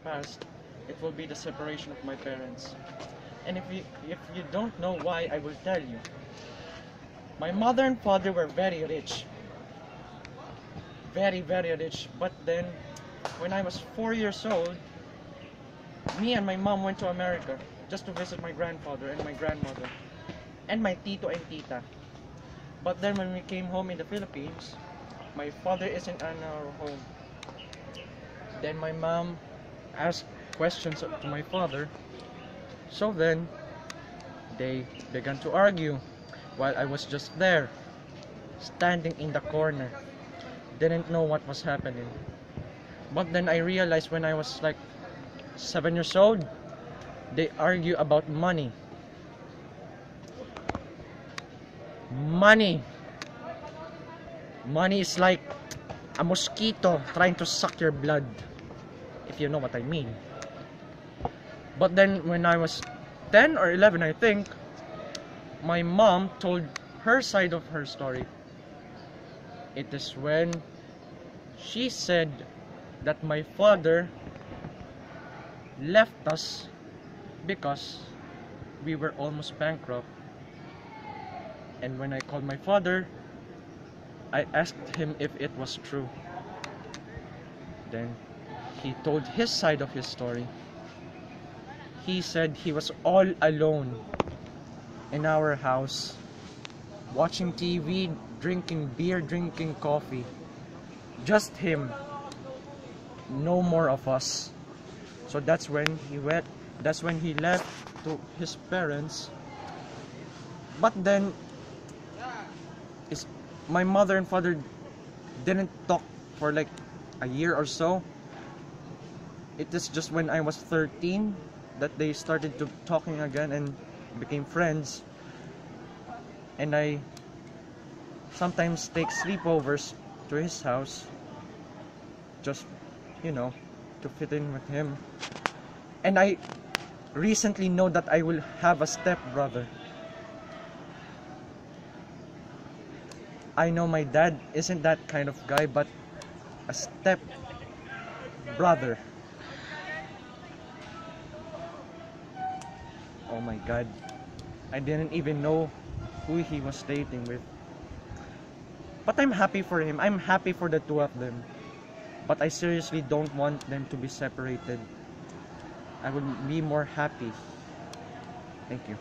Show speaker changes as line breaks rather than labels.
past, it will be the separation of my parents. And if you don't know why, I will tell you. My mother and father were very rich. Very, very rich. But then, when I was 4 years old, me and my mom went to America just to visit my grandfather and my grandmother and my tito and tita. But then when we came home in the Philippines, my father isn't in our home. Then my mom asked questions to my father. So then, they began to argue while I was just there, standing in the corner. Didn't know what was happening. But then I realized when I was like 7 years old, they argue about money. Money. Money is like a mosquito trying to suck your blood, if you know what I mean. But then when I was 10 or 11, I think, my mom told her side of her story. It is when she said that my father left us because we were almost bankrupt. And when I called my father, I asked him if it was true. Then he told his side of his story. He said he was all alone in our house, watching TV, drinking beer, drinking coffee. Just him. No more of us. So that's when he left to his parents. But then my mother and father didn't talk for like a year or so. It is just when I was 13 that they started to talking again and became friends. And I sometimes take sleepovers to his house, just, to fit in with him. And I recently know that I will have a stepbrother. I know my dad isn't that kind of guy, but a stepbrother. Oh my God. I didn't even know who he was dating with. But I'm happy for him. I'm happy for the two of them. But I seriously don't want them to be separated. I would be more happy. Thank you.